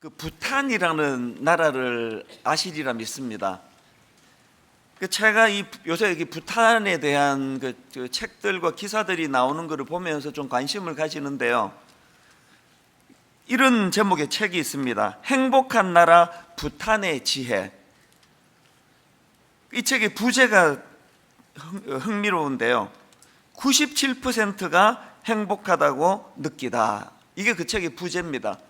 그 부탄이라는 나라를 아시리라 믿습니다. 제가 요새 부탄에 대한 그 책들과 기사들이 나오는 것을 보면서 좀 관심을 가지는데요. 이런 제목의 책이 있습니다. 행복한 나라 부탄의 지혜. 이 책의 부제가 흥미로운데요. 97%가 행복하다고 느끼다. 이게 그 책의 부제입니다.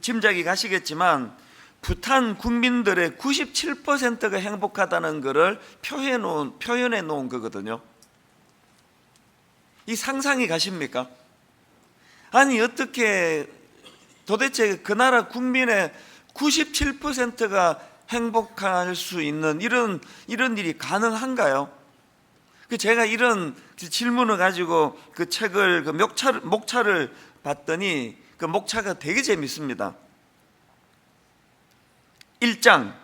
짐작이 가시겠지만 부탄 국민들의 97%가 행복하다는 것을 표현해 놓은 거거든요. 이 상상이 가십니까? 아니 어떻게 도대체 그 나라 국민의 97%가 행복할 수 있는 이런 일이 가능한가요? 제가 이런 질문을 가지고 그 책을 목차를 봤더니 그 목차가 되게 재밌습니다. 1장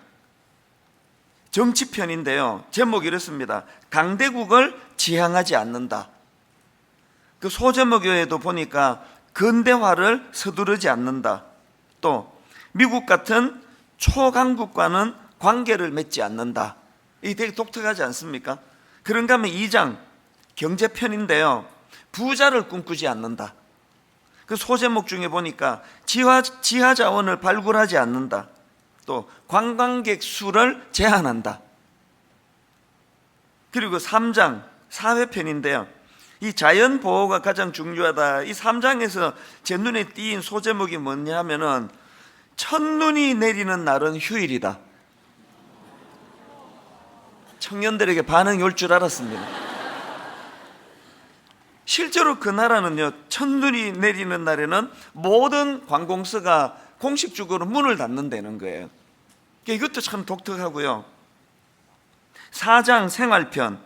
정치편인데요. 제목이 이렇습니다. 강대국을 지향하지 않는다. 그 소제목에도 보니까 근대화를 서두르지 않는다. 또 미국 같은 초강국과는 관계를 맺지 않는다. 이게 되게 독특하지 않습니까? 그런가 하면 2장 경제편인데요. 부자를 꿈꾸지 않는다. 그 소제목 중에 보니까 지하 자원을 발굴하지 않는다. 또 관광객 수를 제한한다. 그리고 3장 사회편인데요. 이 자연 보호가 가장 중요하다. 이 3장에서 제 눈에 띈 소제목이 뭐냐 하면은 첫눈이 내리는 날은 휴일이다. 청년들에게 반응이 올 줄 알았습니다. 실제로 그 나라는요, 첫눈이 내리는 날에는 모든 관공서가 공식적으로 문을 닫는다는 거예요. 이것도 참 독특하고요. 4장 생활편,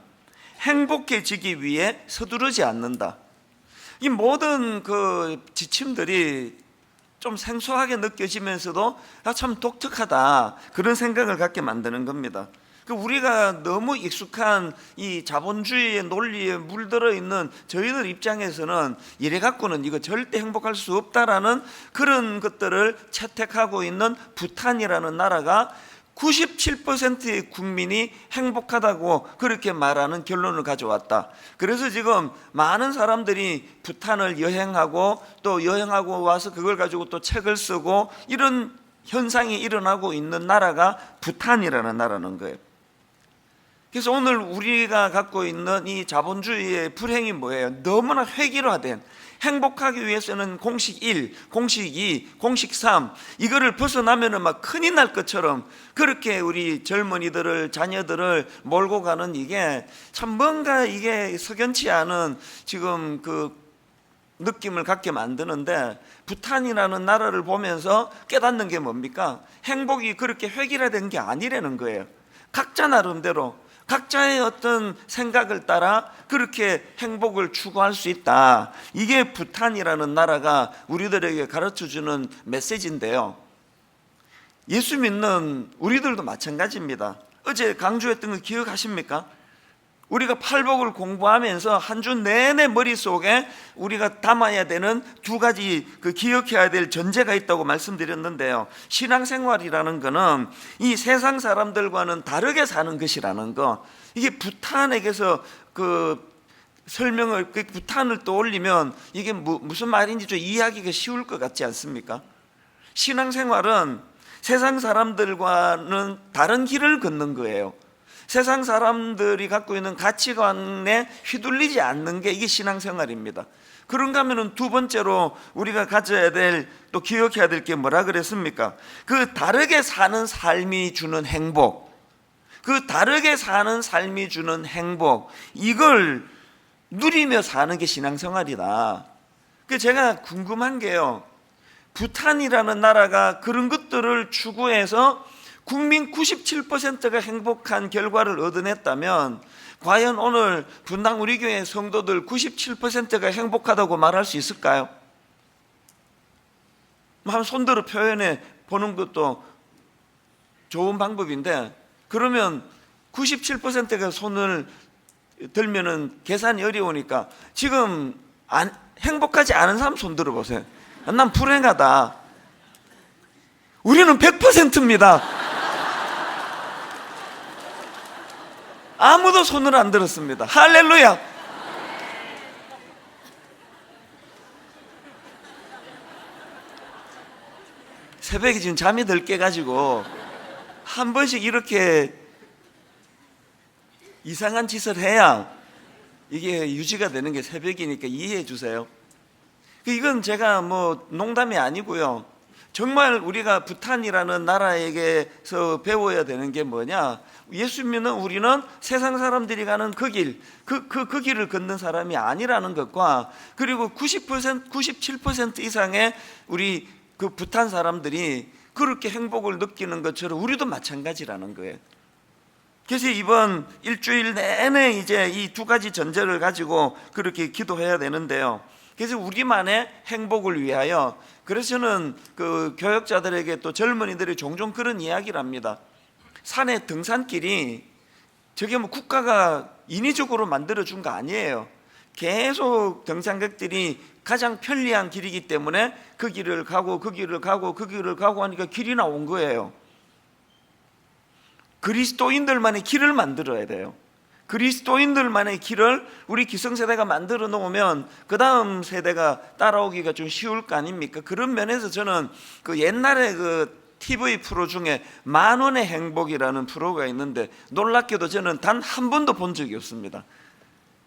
행복해지기 위해 서두르지 않는다. 이 모든 그 지침들이 좀 생소하게 느껴지면서도 참 독특하다, 그런 생각을 갖게 만드는 겁니다. 우리가 너무 익숙한 이 자본주의의 논리에 물들어 있는 저희들 입장에서는 이래 갖고는 이거 절대 행복할 수 없다라는 그런 것들을 채택하고 있는 부탄이라는 나라가 97%의 국민이 행복하다고 그렇게 말하는 결론을 가져왔다. 그래서 지금 많은 사람들이 부탄을 여행하고 또 여행하고 와서 그걸 가지고 또 책을 쓰고 이런 현상이 일어나고 있는 나라가 부탄이라는 나라는 거예요. 그래서 오늘 우리가 갖고 있는 이 자본주의의 불행이 뭐예요? 너무나 획일화된, 행복하기 위해서는 공식 1, 공식 2, 공식 3 이거를 벗어나면은 막 큰일 날 것처럼 그렇게 우리 젊은이들을, 자녀들을 몰고 가는 이게 참 뭔가 이게 석연치 않은 지금 그 느낌을 갖게 만드는데, 부탄이라는 나라를 보면서 깨닫는 게 뭡니까? 행복이 그렇게 획일화된 게 아니라는 거예요. 각자 나름대로 각자의 어떤 생각을 따라 그렇게 행복을 추구할 수 있다. 이게 부탄이라는 나라가 우리들에게 가르쳐주는 메시지인데요. 예수 믿는 우리들도 마찬가지입니다. 어제 강조했던 거 기억하십니까? 우리가 팔복을 공부하면서 한 주 내내 머릿속에 우리가 담아야 되는 두 가지 그 기억해야 될 전제가 있다고 말씀드렸는데요. 신앙생활이라는 거는 이 세상 사람들과는 다르게 사는 것이라는 거, 이게 부탄에게서 그 설명을, 그 부탄을 떠올리면 이게 무슨 말인지 좀 이해하기가 쉬울 것 같지 않습니까? 신앙생활은 세상 사람들과는 다른 길을 걷는 거예요. 세상 사람들이 갖고 있는 가치관에 휘둘리지 않는 게 이게 신앙생활입니다. 그런가 하면 두 번째로 우리가 가져야 될, 또 기억해야 될 게 뭐라 그랬습니까? 그 다르게 사는 삶이 주는 행복, 그 다르게 사는 삶이 주는 행복, 이걸 누리며 사는 게 신앙생활이다. 제가 궁금한 게요, 부탄이라는 나라가 그런 것들을 추구해서 국민 97%가 행복한 결과를 얻어냈다면 과연 오늘 분당 우리 교회 성도들 97%가 행복하다고 말할 수 있을까요? 한번 손들어 표현해 보는 것도 좋은 방법인데, 그러면 97%가 손을 들면은 계산이 어려우니까 지금 행복하지 않은 사람 손 들어 보세요. 난 불행하다. 우리는 100%입니다. 아무도 손을 안 들었습니다. 할렐루야. 새벽에 지금 잠이 덜 깨가지고 한 번씩 이렇게 이상한 짓을 해야 이게 유지가 되는 게 새벽이니까 이해해 주세요. 이건 제가 뭐 농담이 아니고요. 정말 우리가 부탄이라는 나라에게서 배워야 되는 게 뭐냐? 예수 믿는 우리는 세상 사람들이 가는 그 길, 그 길을 걷는 사람이 아니라는 것과, 그리고 90%, 97% 이상의 우리 그 부탄 사람들이 그렇게 행복을 느끼는 것처럼 우리도 마찬가지라는 거예요. 그래서 이번 일주일 내내 이제 이 두 가지 전제를 가지고 그렇게 기도해야 되는데요. 그래서 우리만의 행복을 위하여, 그래서 저는 그 교역자들에게 또 젊은이들이 종종 그런 이야기를 합니다. 산의 등산길이 저게 뭐 국가가 인위적으로 만들어준 거 아니에요. 계속 등산객들이 가장 편리한 길이기 때문에 그 길을 가고 그 길을 가고 그 길을 가고 하니까 길이 나온 거예요. 그리스도인들만의 길을 만들어야 돼요. 그리스도인들만의 길을 우리 기성세대가 만들어 놓으면 그 다음 세대가 따라오기가 좀 쉬울 거 아닙니까? 그런 면에서 저는 그 옛날에 그 TV 프로 중에 만원의 행복이라는 프로가 있는데, 놀랍게도 저는 단 한 번도 본 적이 없습니다.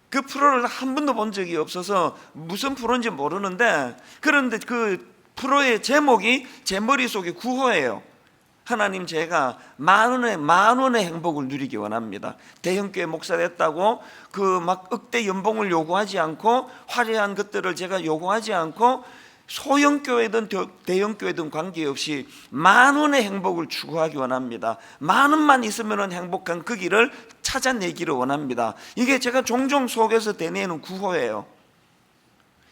그 프로를 한 번도 본 적이 없어서 무슨 프로인지 모르는데, 그런데 그 프로의 제목이 제 머릿속에 구호예요. 하나님, 제가 만원의 행복을 누리기 원합니다. 대형교회 목사 됐다고 그 막 억대 연봉을 요구하지 않고, 화려한 것들을 제가 요구하지 않고, 소형교회든 대형교회든 관계없이 만원의 행복을 추구하기 원합니다. 만원만 있으면 행복한 그 길을 찾아내기를 원합니다. 이게 제가 종종 속에서 되뇌는 구호예요.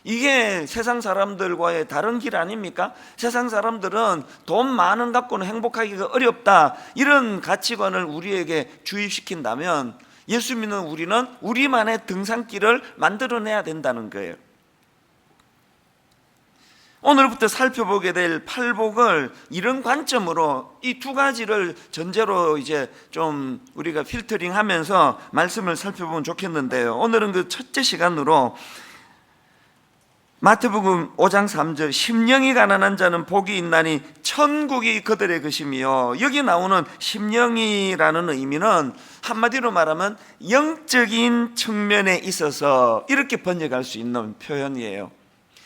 이게 세상 사람들과의 다른 길 아닙니까? 세상 사람들은 돈 많은 갖고는 행복하기가 어렵다, 이런 가치관을 우리에게 주입시킨다면, 예수 믿는 우리는 우리만의 등산길을 만들어내야 된다는 거예요. 오늘부터 살펴보게 될 팔복을 이런 관점으로, 이 두 가지를 전제로 이제 좀 우리가 필터링 하면서 말씀을 살펴보면 좋겠는데요. 오늘은 그 첫째 시간으로 마태복음 5장 3절, 심령이 가난한 자는 복이 있나니 천국이 그들의 것이며, 여기 나오는 심령이라는 의미는 한마디로 말하면 영적인 측면에 있어서 이렇게 번역할 수 있는 표현이에요.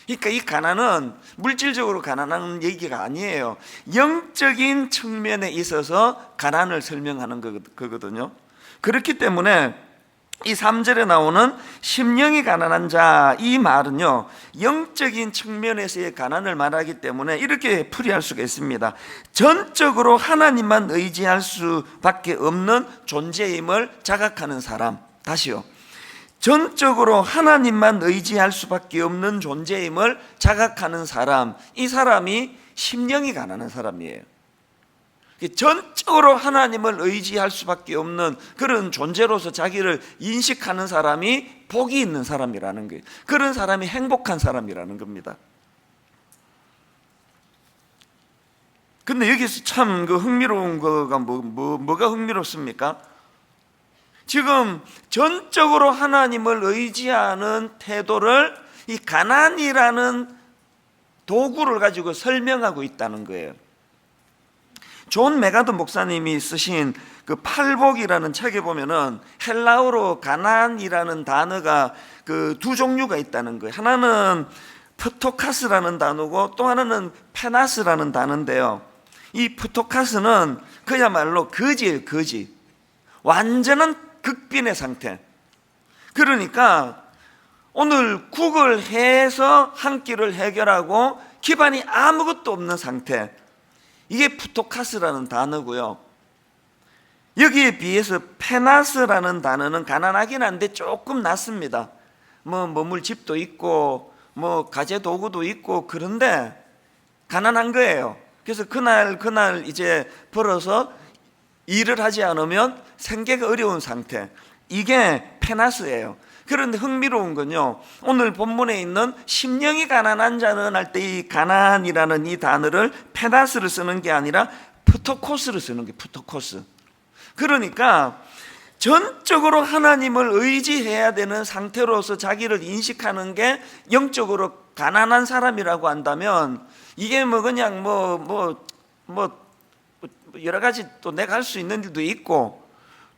그러니까 이 가난은 물질적으로 가난한 얘기가 아니에요. 영적인 측면에 있어서 가난을 설명하는 거거든요. 그렇기 때문에 이 3절에 나오는 심령이 가난한 자, 이 말은요, 영적인 측면에서의 가난을 말하기 때문에 이렇게 풀이할 수가 있습니다. 전적으로 하나님만 의지할 수밖에 없는 존재임을 자각하는 사람. 다시요, 전적으로 하나님만 의지할 수밖에 없는 존재임을 자각하는 사람, 이 사람이 심령이 가난한 사람이에요. 전적으로 하나님을 의지할 수밖에 없는 그런 존재로서 자기를 인식하는 사람이 복이 있는 사람이라는 거예요. 그런 사람이 행복한 사람이라는 겁니다. 근데 여기서 참 그 흥미로운 거가 뭐가 흥미롭습니까? 지금 전적으로 하나님을 의지하는 태도를 이 가난이라는 도구를 가지고 설명하고 있다는 거예요. 존 메가드 목사님이 쓰신 그 팔복이라는 책에 보면은 헬라어로 가난이라는 단어가 그 두 종류가 있다는 거예요. 하나는 프토카스라는 단어고 또 하나는 페나스라는 단어인데요. 이 프토카스는 그야말로 거지예요, 거지. 완전한 극빈의 상태. 그러니까 오늘 국을 해서 한 끼를 해결하고 기반이 아무것도 없는 상태, 이게 푸토카스라는 단어고요. 여기에 비해서 페나스라는 단어는 가난하긴 한데 조금 낫습니다. 뭐 머물 집도 있고 뭐 가재 도구도 있고, 그런데 가난한 거예요. 그래서 그날 이제 벌어서 일을 하지 않으면 생계가 어려운 상태, 이게 페나스예요. 그런데 흥미로운 건요, 오늘 본문에 있는 심령이 가난한 자는 할 때 이 가난이라는 이 단어를 페다스를 쓰는 게 아니라 프토코스를 쓰는 게 프토코스. 그러니까 전적으로 하나님을 의지해야 되는 상태로서 자기를 인식하는 게 영적으로 가난한 사람이라고 한다면, 이게 뭐 그냥 여러 가지 또 내가 할 수 있는 일도 있고,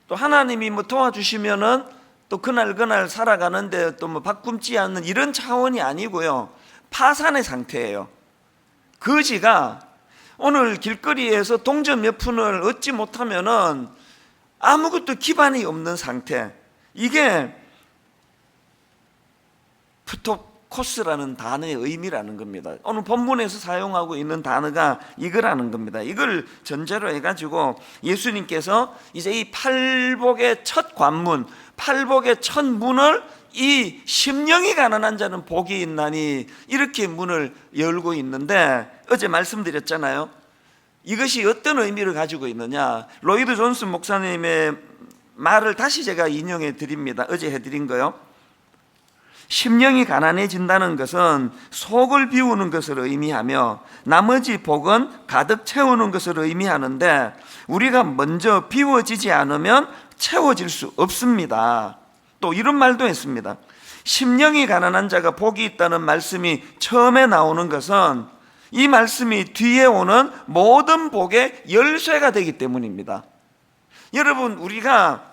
또 하나님이 뭐 도와주시면은 또 그날 살아가는데 또 뭐 바꿈지 않는 이런 차원이 아니고요, 파산의 상태예요. 거지가 오늘 길거리에서 동전 몇 푼을 얻지 못하면은 아무것도 기반이 없는 상태, 이게 프토코스라는 단어의 의미라는 겁니다. 오늘 본문에서 사용하고 있는 단어가 이거라는 겁니다. 이걸 전제로 해가지고 예수님께서 이제 이 팔복의 첫 관문, 팔복의 첫 문을 이 심령이 가난한 자는 복이 있나니 이렇게 문을 열고 있는데, 어제 말씀드렸잖아요. 이것이 어떤 의미를 가지고 있느냐, 로이드 존슨 목사님의 말을 다시 제가 인용해 드립니다. 어제 해드린 거요. 심령이 가난해진다는 것은 속을 비우는 것을 의미하며 나머지 복은 가득 채우는 것을 의미하는데, 우리가 먼저 비워지지 않으면 채워질 수 없습니다. 또 이런 말도 했습니다. 심령이 가난한 자가 복이 있다는 말씀이 처음에 나오는 것은 이 말씀이 뒤에 오는 모든 복의 열쇠가 되기 때문입니다. 여러분, 우리가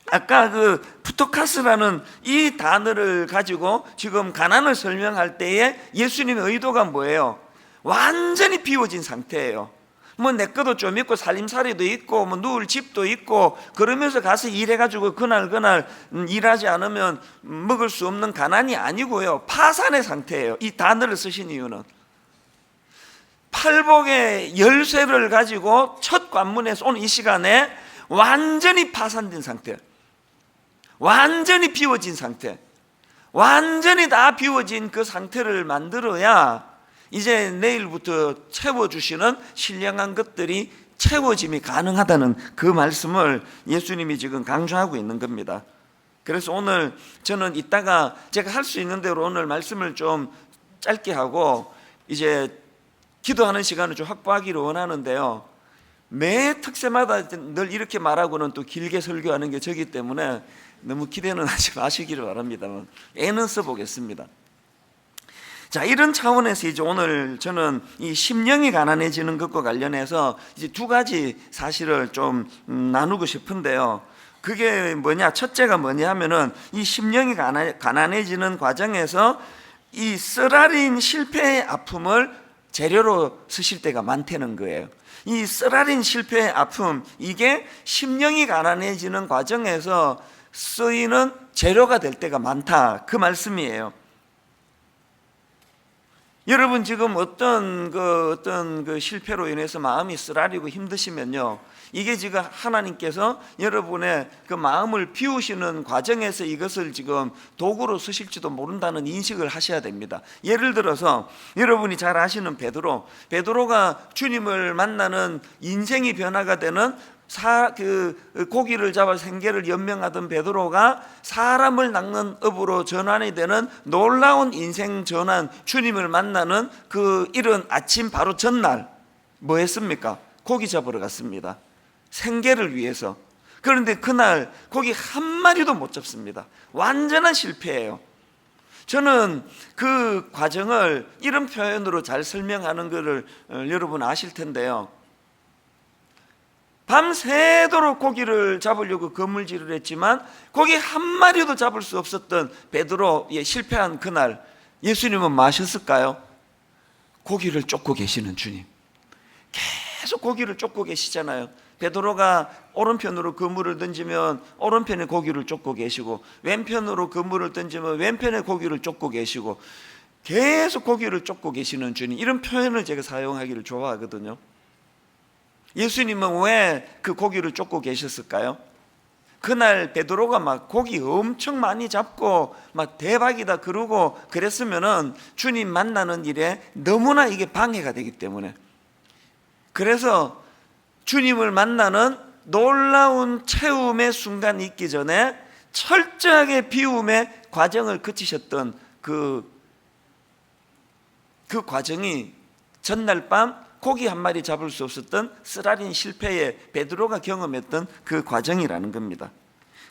아까 그 푸토카스라는 이 단어를 가지고 지금 가난을 설명할 때에 예수님의 의도가 뭐예요? 완전히 비워진 상태예요. 뭐 내 것도 좀 있고 살림살이도 있고 뭐 누울 집도 있고 그러면서 가서 일해가지고 그날 일하지 않으면 먹을 수 없는 가난이 아니고요, 파산의 상태예요. 이 단어를 쓰신 이유는 팔복의 열쇠를 가지고 첫 관문에서 오늘 이 시간에 완전히 파산된 상태, 완전히 비워진 상태, 완전히 다 비워진 그 상태를 만들어야 이제 내일부터 채워주시는 신령한 것들이 채워짐이 가능하다는 그 말씀을 예수님이 지금 강조하고 있는 겁니다. 그래서 오늘 저는 이따가 제가 할 수 있는 대로 오늘 말씀을 좀 짧게 하고 이제 기도하는 시간을 좀 확보하기를 원하는데요, 매 특세마다 늘 이렇게 말하고는 또 길게 설교하는 게 저기 때문에 너무 기대는 하지 마시기를 바랍니다만 애는 써보겠습니다. 자, 이런 차원에서 이제 오늘 저는 이 심령이 가난해지는 것과 관련해서 이제 두 가지 사실을 좀 나누고 싶은데요. 그게 뭐냐, 첫째가 뭐냐 하면은 이 심령이 가난해지는 과정에서 이 쓰라린 실패의 아픔을 재료로 쓰실 때가 많다는 거예요. 이 쓰라린 실패의 아픔, 이게 심령이 가난해지는 과정에서 쓰이는 재료가 될 때가 많다, 그 말씀이에요. 여러분, 지금 어떤 그 실패로 인해서 마음이 쓰라리고 힘드시면요, 이게 지금 하나님께서 여러분의 그 마음을 비우시는 과정에서 이것을 지금 도구로 쓰실지도 모른다는 인식을 하셔야 됩니다. 예를 들어서 여러분이 잘 아시는 베드로가 주님을 만나는 인생이 변화가 되는 고기를 잡아 생계를 연명하던 베드로가 사람을 낚는 업으로 전환이 되는 놀라운 인생 전환, 주님을 만나는 그 이른 아침 바로 전날 뭐 했습니까? 고기 잡으러 갔습니다. 생계를 위해서. 그런데 그날 고기 한 마리도 못 잡습니다. 완전한 실패예요. 저는 그 과정을 이런 표현으로 잘 설명하는 것을 여러분 아실 텐데요, 밤새도록 고기를 잡으려고 거물질을 했지만 고기 한 마리도 잡을 수 없었던 베드로의 실패한 그날, 예수님은 뭐 하셨을까요? 고기를 쫓고 계시는 주님, 계속 고기를 쫓고 계시잖아요. 베드로가 오른편으로 그물을 던지면 오른편에 고기를 쫓고 계시고, 왼편으로 그물을 던지면 왼편에 고기를 쫓고 계시고, 계속 고기를 쫓고 계시는 주님, 이런 표현을 제가 사용하기를 좋아하거든요. 예수님은 왜 그 고기를 쫓고 계셨을까요? 그날 베드로가 막 고기 엄청 많이 잡고 막 대박이다 그러고 그랬으면은 주님 만나는 일에 너무나 이게 방해가 되기 때문에, 그래서 주님을 만나는 놀라운 체험의 순간이 있기 전에 철저하게 비움의 과정을 거치셨던 그 과정이 전날 밤 고기 한 마리 잡을 수 없었던 쓰라린 실패에 베드로가 경험했던 그 과정이라는 겁니다.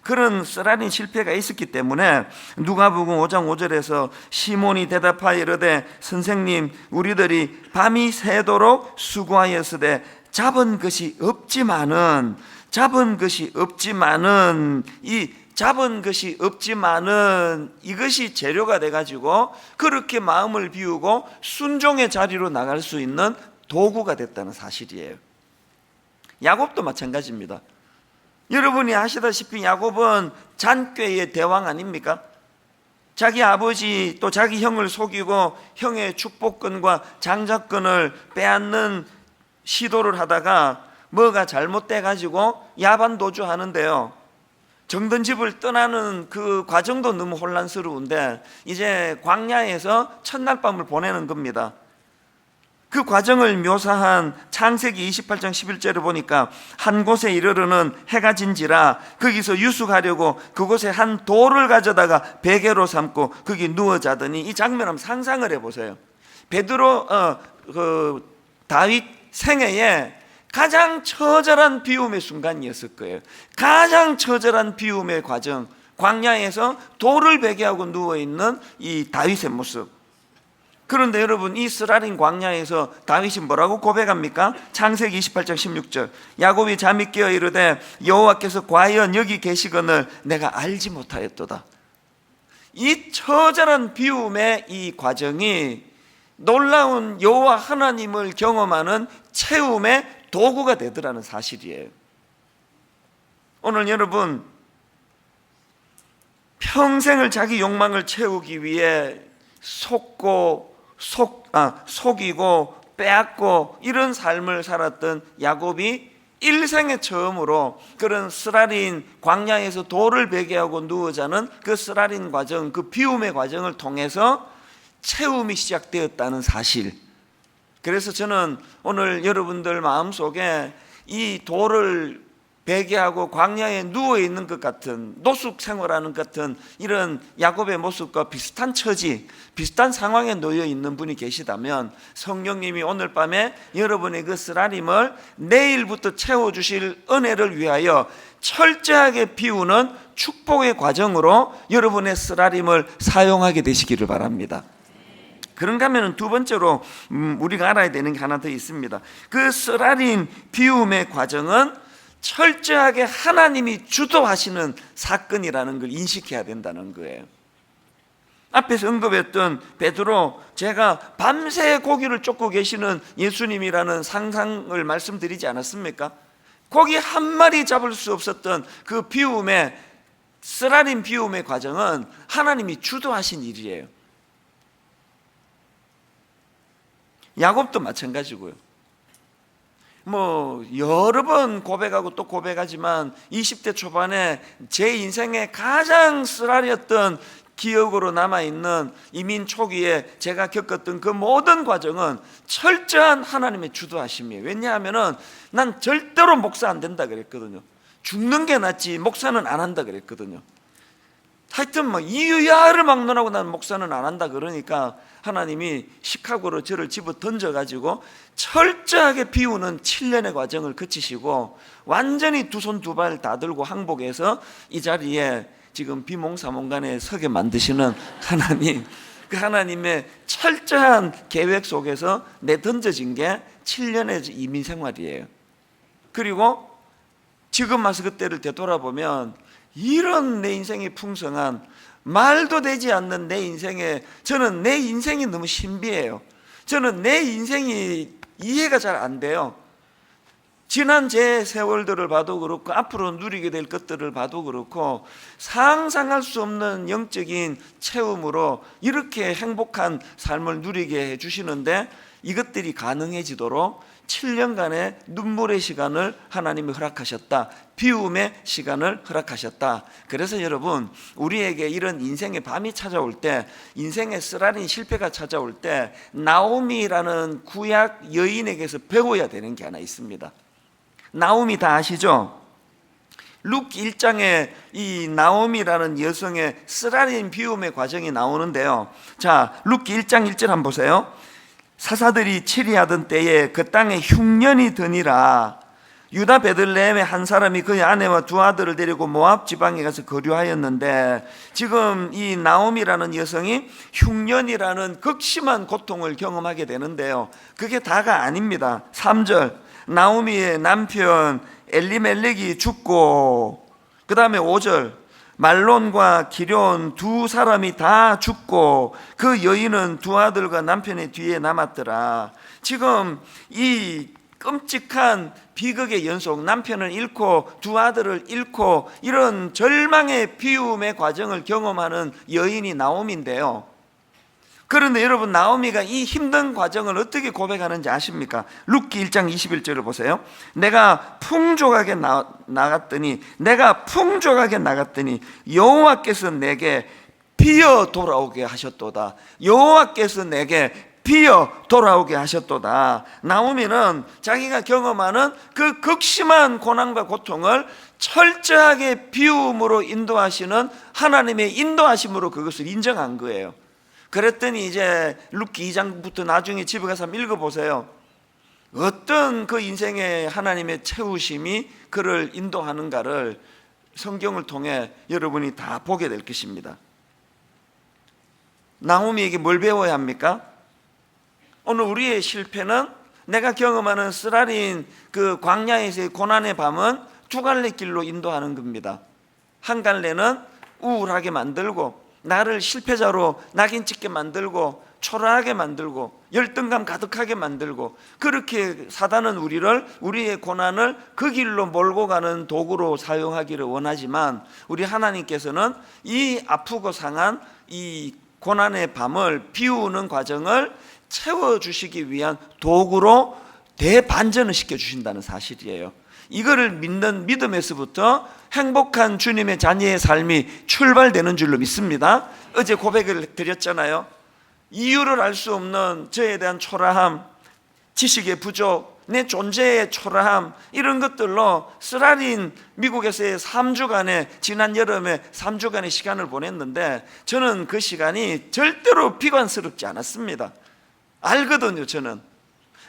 그런 쓰라린 실패가 있었기 때문에 누가복음 5장 5절에서 시몬이 대답하여 이르되 선생님 우리들이 밤이 새도록 수고하였으되 잡은 것이 없지만은 이것이 재료가 돼가지고 그렇게 마음을 비우고 순종의 자리로 나갈 수 있는 도구가 됐다는 사실이에요. 야곱도 마찬가지입니다. 여러분이 아시다시피 야곱은 잔꾀의 대왕 아닙니까? 자기 아버지 또 자기 형을 속이고 형의 축복권과 장자권을 빼앗는 시도를 하다가 뭐가 잘못돼 가지고 야반도주 하는데요, 정든 집을 떠나는 그 과정도 너무 혼란스러운데 이제 광야에서 첫날 밤을 보내는 겁니다. 그 과정을 묘사한 창세기 28장 11절을 보니까 한 곳에 이르러는 해가 진지라 거기서 유숙하려고 그곳에 한 돌을 가져다가 베개로 삼고 거기 누워 자더니, 이 장면 한번 상상을 해보세요. 베드로 다윗 생애에 가장 처절한 비움의 순간이었을 거예요. 가장 처절한 비움의 과정, 광야에서 돌을 베개하고 누워있는 이 다윗의 모습. 그런데 여러분, 이 쓰라린 광야에서 다윗이 뭐라고 고백합니까? 창세기 28장 16절 야곱이 잠이 깨어 이르되 여호와께서 과연 여기 계시거늘 내가 알지 못하였도다. 이 처절한 비움의 이 과정이 놀라운 여호와 하나님을 경험하는 채움의 도구가 되더라는 사실이에요. 오늘 여러분, 평생을 자기 욕망을 채우기 위해 속이고 빼앗고 이런 삶을 살았던 야곱이 일생에 처음으로 그런 쓰라린 광야에서 돌을 베개하고 누워 자는 그 쓰라린 과정, 그 비움의 과정을 통해서 채움이 시작되었다는 사실. 그래서 저는 오늘 여러분들 마음속에 이 돌을 베개하고 광야에 누워있는 것 같은, 노숙 생활하는 것 같은 이런 야곱의 모습과 비슷한 처지, 비슷한 상황에 놓여 있는 분이 계시다면 성령님이 오늘 밤에 여러분의 그 쓰라림을 내일부터 채워주실 은혜를 위하여 철저하게 비우는 축복의 과정으로 여러분의 쓰라림을 사용하게 되시기를 바랍니다. 그런가 하면 두 번째로 우리가 알아야 되는 게 하나 더 있습니다. 그 쓰라린 비움의 과정은 철저하게 하나님이 주도하시는 사건이라는 걸 인식해야 된다는 거예요. 앞에서 언급했던 베드로, 제가 밤새 고기를 쫓고 계시는 예수님이라는 상상을 말씀드리지 않았습니까? 고기 한 마리 잡을 수 없었던 그 비움의, 쓰라린 비움의 과정은 하나님이 주도하신 일이에요. 야곱도 마찬가지고요. 여러 번 고백하고 또 고백하지만 20대 초반에 제 인생의 가장 쓰라렸던 기억으로 남아있는 이민 초기에 제가 겪었던 그 모든 과정은 철저한 하나님의 주도하심이에요. 왜냐하면 난 절대로 목사 안 된다 그랬거든요. 죽는 게 낫지 목사는 안 한다 그랬거든요. 하여튼 이유야를 막론하고 나는 목사는 안 한다 그러니까 하나님이 시카고로 저를 집어 던져가지고 철저하게 비우는 7년의 과정을 거치시고 완전히 두 손 두 발 다 들고 항복해서 이 자리에 지금 비몽사몽간에 서게 만드시는 하나님, 그 하나님의 철저한 계획 속에서 내던져진 게 7년의 이민 생활이에요. 그리고 지금 와서 그때를 되돌아보면 이런 내 인생이 풍성한, 말도 되지 않는 내 인생에, 저는 내 인생이 너무 신비해요. 저는 내 인생이 이해가 잘 안 돼요. 지난 제 세월들을 봐도 그렇고 앞으로 누리게 될 것들을 봐도 그렇고 상상할 수 없는 영적인 체험으로 이렇게 행복한 삶을 누리게 해주시는데, 이것들이 가능해지도록 7년간의 눈물의 시간을 하나님이 허락하셨다. 비움의 시간을 허락하셨다. 그래서 여러분, 우리에게 이런 인생의 밤이 찾아올 때, 인생의 쓰라린 실패가 찾아올 때 나오미라는 구약 여인에게서 배워야 되는 게 하나 있습니다. 나오미 다 아시죠? 룻기 1장에 이 나오미라는 여성의 쓰라린 비움의 과정이 나오는데요. 자, 룻기 1장 1절 한번 보세요. 사사들이 치리하던 때에 그 땅에 흉년이 드니라. 유다 베들레헴의 한 사람이 그의 아내와 두 아들을 데리고 모압 지방에 가서 거류하였는데, 지금 이 나오미라는 여성이 흉년이라는 극심한 고통을 경험하게 되는데요. 그게 다가 아닙니다. 3절, 나오미의 남편 엘리멜렉이 죽고, 그 다음에 5절, 말론과 기럨 두 사람이 다 죽고 그 여인은 두 아들과 남편의 뒤에 남았더라. 지금 이 끔찍한 비극의 연속, 남편을 잃고 두 아들을 잃고 이런 절망의 비움의 과정을 경험하는 여인이 나오미인데요. 그런데 여러분, 나오미가 이 힘든 과정을 어떻게 고백하는지 아십니까? 룻기 1장 21절을 보세요. 내가 풍족하게 나갔더니 여호와께서 내게 비어 돌아오게 하셨도다. 여호와께서 내게 비어 돌아오게 하셨도다. 나오미는 자기가 경험하는 그 극심한 고난과 고통을 철저하게 비움으로 인도하시는 하나님의 인도하심으로 그것을 인정한 거예요. 그랬더니 이제 룻기 2장부터 나중에 집에 가서 한번 읽어보세요. 어떤 그 인생의 하나님의 채우심이 그를 인도하는가를 성경을 통해 여러분이 다 보게 될 것입니다. 나오미에게 뭘 배워야 합니까? 오늘 우리의 실패는, 내가 경험하는 쓰라린 그 광야에서의 고난의 밤은 두 갈래 길로 인도하는 겁니다. 한 갈래는 우울하게 만들고, 나를 실패자로 낙인 찍게 만들고, 초라하게 만들고, 열등감 가득하게 만들고, 그렇게 사단은 우리의 고난을 그 길로 몰고 가는 도구로 사용하기를 원하지만, 우리 하나님께서는 이 아프고 상한 이 고난의 밤을 비우는 과정을 채워주시기 위한 도구로 대반전을 시켜주신다는 사실이에요. 이거를 믿는 믿음에서부터 행복한 주님의 자녀의 삶이 출발되는 줄로 믿습니다. 어제 고백을 드렸잖아요. 이유를 알 수 없는 저에 대한 초라함, 지식의 부족, 내 존재의 초라함, 이런 것들로 쓰라린 미국에서의 3주간의, 지난 여름에 3주간의 시간을 보냈는데, 저는 그 시간이 절대로 비관스럽지 않았습니다. 알거든요. 저는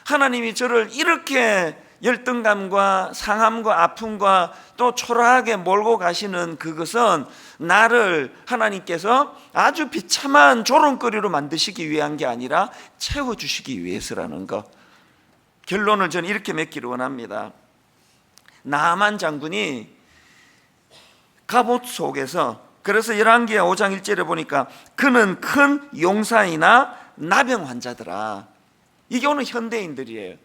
하나님이 저를 이렇게 열등감과 상함과 아픔과 또 초라하게 몰고 가시는 그것은 나를 하나님께서 아주 비참한 조롱거리로 만드시기 위한 게 아니라 채워주시기 위해서라는 것. 결론을 저는 이렇게 맺기를 원합니다. 나아만 장군이 갑옷 속에서, 그래서 열왕기하 5장 1절에 보니까 그는 큰 용사이나 나병 환자더라. 이게 오늘 현대인들이에요.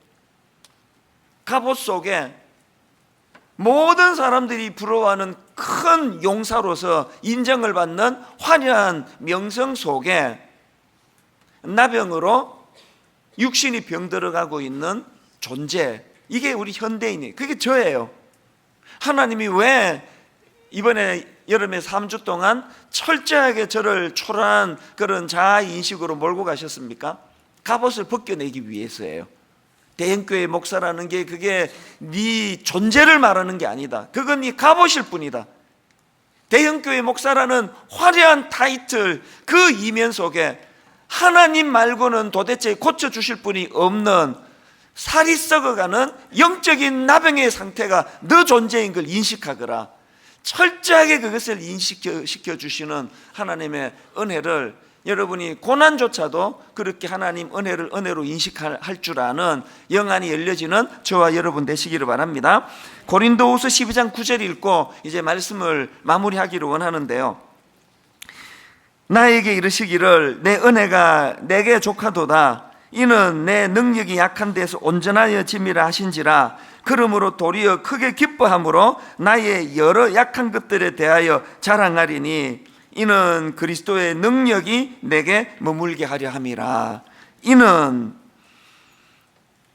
갑옷 속에 모든 사람들이 부러워하는 큰 용사로서 인정을 받는 화려한 명성 속에 나병으로 육신이 병들어가고 있는 존재, 이게 우리 현대인이에요. 그게 저예요. 하나님이 왜 이번에 여름에 3주 동안 철저하게 저를 초라한 그런 자아인식으로 몰고 가셨습니까? 갑옷을 벗겨내기 위해서예요. 대형교회 목사라는 게 그게 네 존재를 말하는 게 아니다. 그건 네 갑옷일 뿐이다. 대형교회 목사라는 화려한 타이틀, 그 이면 속에 하나님 말고는 도대체 고쳐주실 분이 없는 살이 썩어가는 영적인 나병의 상태가 너 존재인 걸 인식하거라. 철저하게 그것을 인식시켜 주시는 하나님의 은혜를, 여러분이 고난조차도 그렇게 하나님 은혜를 은혜로 인식할 줄 아는 영안이 열려지는 저와 여러분 되시기를 바랍니다. 고린도후서 12장 9절 읽고 이제 말씀을 마무리하기를 원하는데요. 나에게 이르시기를 내 은혜가 내게 족하도다. 이는 내 능력이 약한 데서 온전하여 짐이라 하신지라. 그러므로 도리어 크게 기뻐함으로 나의 여러 약한 것들에 대하여 자랑하리니 이는 그리스도의 능력이 내게 머물게 하려 함이라. 이는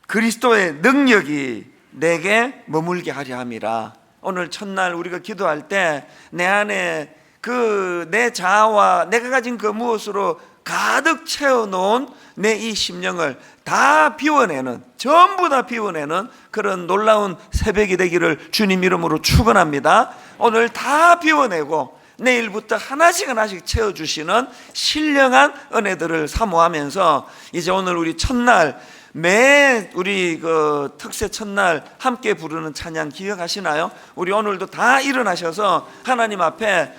그리스도의 능력이 내게 머물게 하려 함이라. 오늘 첫날 우리가 기도할 때 내 안에 그 내 자아와 내가 가진 그 무엇으로 가득 채워놓은 내 이 심령을 다 비워내는, 전부 다 비워내는 그런 놀라운 새벽이 되기를 주님 이름으로 축원합니다. 오늘 다 비워내고 내일부터 하나씩 하나씩 채워주시는 신령한 은혜들을 사모하면서 이제 오늘 우리 첫날, 매 우리 그 특세 첫날 함께 부르는 찬양 기억하시나요? 우리 오늘도 다 일어나셔서 하나님 앞에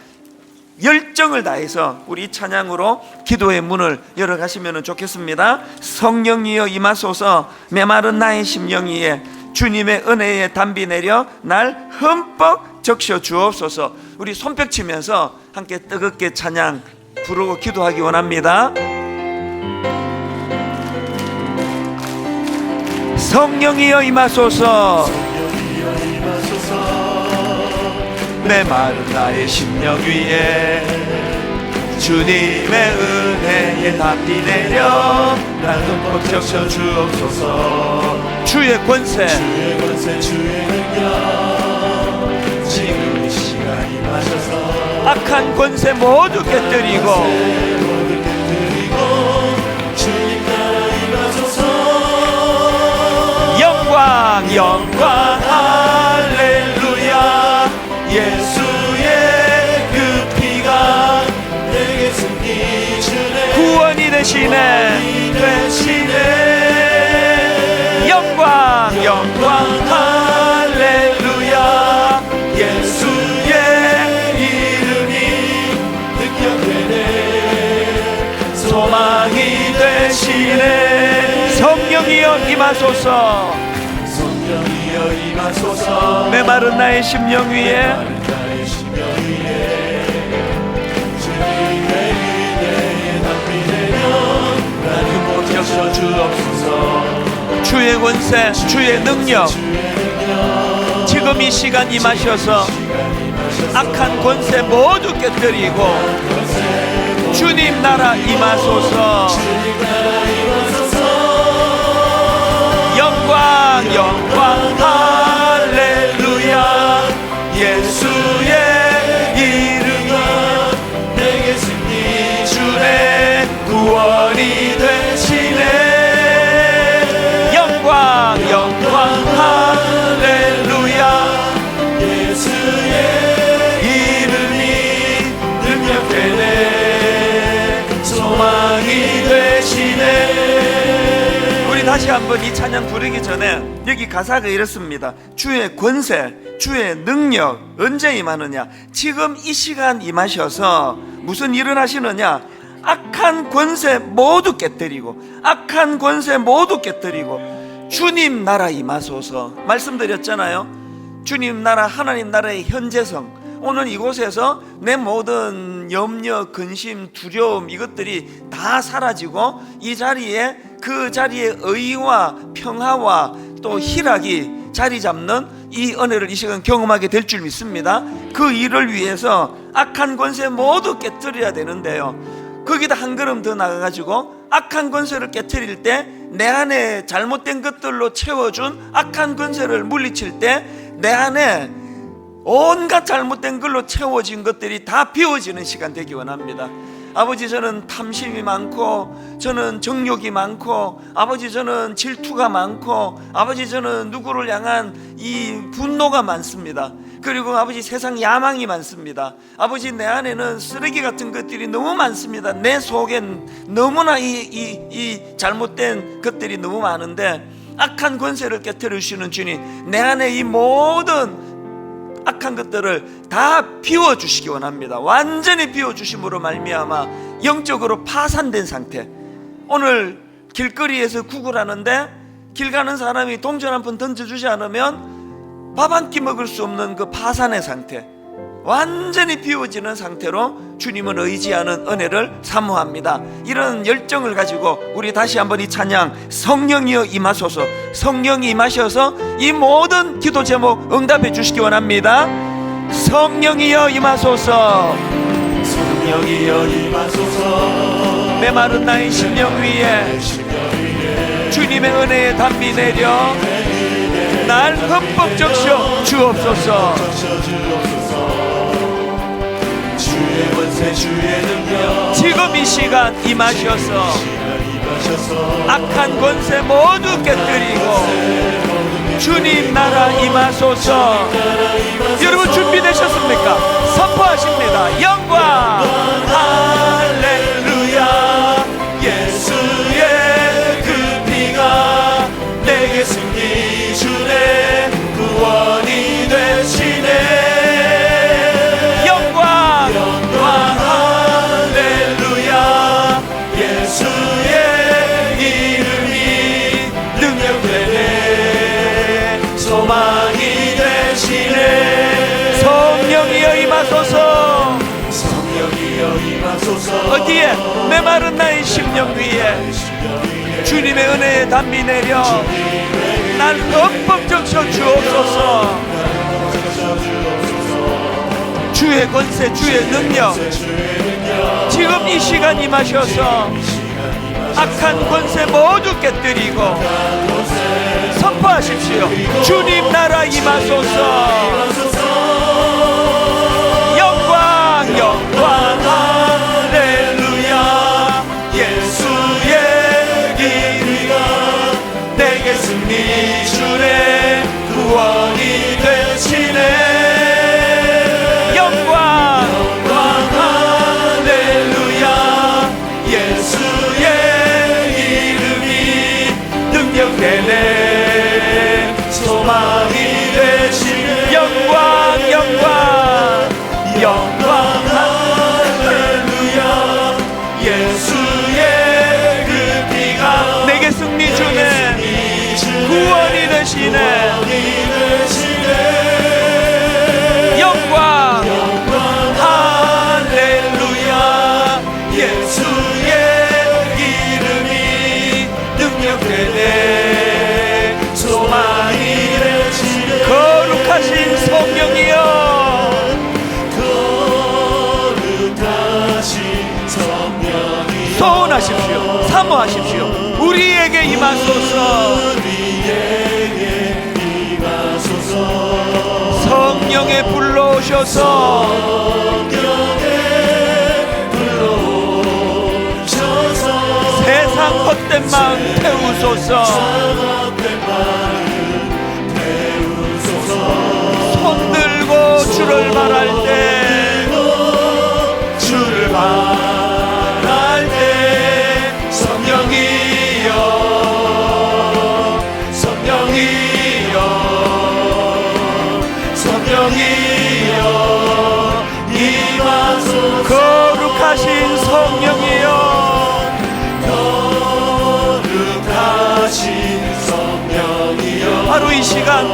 열정을 다해서 우리 찬양으로 기도의 문을 열어가시면 좋겠습니다. 성령이여 임하소서, 메마른 나의 심령 위에 주님의 은혜에 담비 내려 날 흠뻑 적셔 주옵소서. 우리 손뼉 치면서 함께 뜨겁게 찬양 부르고 기도하기 원합니다. 성령이여 임하소서, 메마른 나의 심령 위에 주님의 은혜에 담비 내려 날 흠뻑 적셔 주옵소서. 주의 권세 주의 능력 지금 이 시간 임하셔서 악한 권세 모두 깨뜨리고 주님 나라 임하소서. 영광 영광 할렐루야. 예수의 그 피가 내게 승리 주네, 구원이 되시네, 영광 영광 할렐루야. 예수의 이름이 능력되네, 소망이 되시네. 성령이여 임하소서, 성령이여 임하소서. 메마른 나의 심령 위에 주님의 은혜에 담비 내려 나를 못 적셔 주옵소서. 주의 권세 주의 능력 지금 이 시간 임하셔서 악한 권세 모두 깨뜨리고 주님 나라 임하소서. 영광 영광 할렐루야. 예수의 이름이 내게 승리 주네, 구원이 되시네. 영광 영광 할렐루야. 예수의 이름이 능력되네, 소망이 되시네. 우리 다시 한번 이 찬양 부르기 전에 여기 가사가 이렇습니다. 주의 권세 주의 능력 언제 임하느냐? 지금 이 시간 임하셔서 무슨 일을 하시느냐? 악한 권세 모두 깨뜨리고 악한 권세 모두 깨뜨리고 주님 나라 임하소서. 말씀드렸잖아요. 주님 나라, 하나님 나라의 현재성. 오늘 이곳에서 내 모든 염려, 근심, 두려움 이것들이 다 사라지고 이 자리에 그 자리에 의와 평화와 또 희락이 자리 잡는 이 은혜를 이 시간 경험하게 될 줄 믿습니다. 그 일을 위해서 악한 권세 모두 깨뜨려야 되는데요, 거기다 한 걸음 더 나가가지고 악한 권세를 깨뜨릴 때, 내 안에 잘못된 것들로 채워준 악한 권세를 물리칠 때 내 안에 온갖 잘못된 걸로 채워진 것들이 다 비워지는 시간 되기 원합니다. 아버지, 저는 탐심이 많고, 저는 정욕이 많고, 아버지 저는 질투가 많고, 아버지 저는 누구를 향한 이 분노가 많습니다. 그리고 아버지 세상 야망이 많습니다. 아버지 내 안에는 쓰레기 같은 것들이 너무 많습니다. 내 속엔 너무나 이 잘못된 것들이 너무 많은데, 악한 권세를 깨뜨려 주시는 주님, 내 안에 이 모든 악한 것들을 다 비워주시기 원합니다. 완전히 비워주심으로 말미암아 영적으로 파산된 상태. 오늘 길거리에서 구걸하는데 길 가는 사람이 동전 한 푼 던져주지 않으면 밥 한 끼 먹을 수 없는 그 파산의 상태, 완전히 비워지는 상태로 주님을 의지하는 은혜를 사모합니다. 이런 열정을 가지고 우리 다시 한번 이 찬양, 성령이여 임하소서, 성령이 임하셔서 이 모든 기도 제목 응답해 주시기 원합니다. 성령이여 임하소서, 성령이여 임하소서. 메마른 나의 심령 위에 주님의 은혜에 담비 내려 날 흠뻑 적셔 주옵소서. 주의 권세 지금 이 시간 임하셔서 악한 권세 모두 깨뜨리고 주님 나라 임하소서. 여러분 준비되셨습니까? 선포하십니다. 영광 할렐루야. 예수의 그 피가 내게 승리 주네. 구원이 되시네. 영광 할렐루야. 예수의 이름이 능력되네. 소망이 되시네. 성령이여 임하소서. 성령이여 임하소서. 어디에? 메마른 나의 심령 위에 주님의 은혜의 담비 내려 날 흠뻑 적셔 주옵소서. 주의 권세, 주의 능력 지금 이 시간 임하셔서 악한 권세 모두 깨뜨리고 선포하십시오. 주님 나라 임하소서. 영광 영광 할렐루야. 예수의 이름이 내게 승리 주네. 구원이 되시네. 영광 할렐루야. 예수의 이름이 능력되네. 소망이 되시네. 영광 할렐루야. 예수의 그 피가 내게 승리 주네. 구원이 되시네. 영광 할렐루야. 예수의 이름이 능력되네. 소망이 되시네. 거룩하신 성령이여 소원하십시오. 사모하십시오. 우리에게 임하소서. 성령에 불러오셔서 세상 헛된 마음 태우소서. 손 들고 주를 바랄 때 주를 바랄 때 성령이여 임하소서. 거룩하신 성령이여 바로 이 시간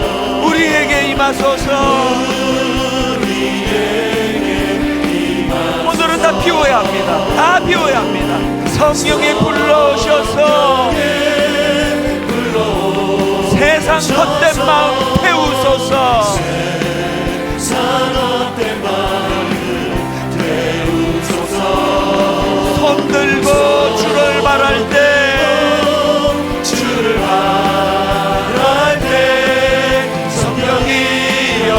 우리에게 임하소서. 오늘은 다 비워야 합니다. 다 비워야 합니다. 성령에 불러오셔서 세상 헛된 마음 태우소서. 손 들고 주를 바랄 때 주를 바랄 때 성령이여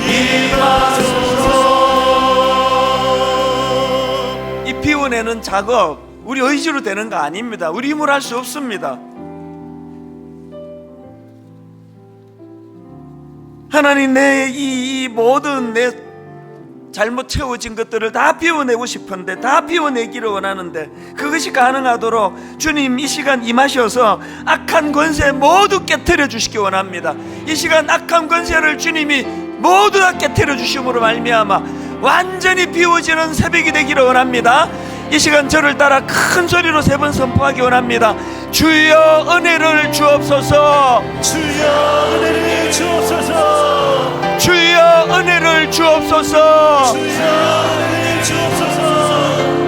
임하소서. 이 비워내는 작업 우리 의지로 되는 거 아닙니다. 우리 힘으로 할 수 없습니다. 하나님, 내 이 모든 내 잘못 채워진 것들을 다 비워내고 싶은데, 다 비워내기를 원하는데 그것이 가능하도록 주님 이 시간 임하셔서 악한 권세 모두 깨트려 주시기 원합니다. 이 시간 악한 권세를 주님이 모두 다 깨트려 주심으로 말미암아 완전히 비워지는 새벽이 되기를 원합니다. 이 시간 저를 따라 큰 소리로 3번 선포하기 원합니다. 주여 은혜를 주옵소서. 주여 은혜를 주옵소서. 주여 은혜를 주옵소서.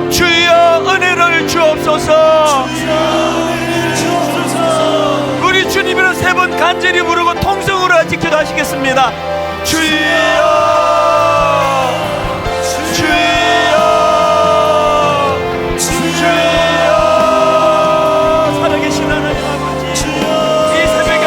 주여 은혜를 주옵소서. 우리 주님을 3번 간절히 부르고 통성으로 같이 기도하시겠습니다. 주여 살아계신 하나님 아버지, 이 새벽에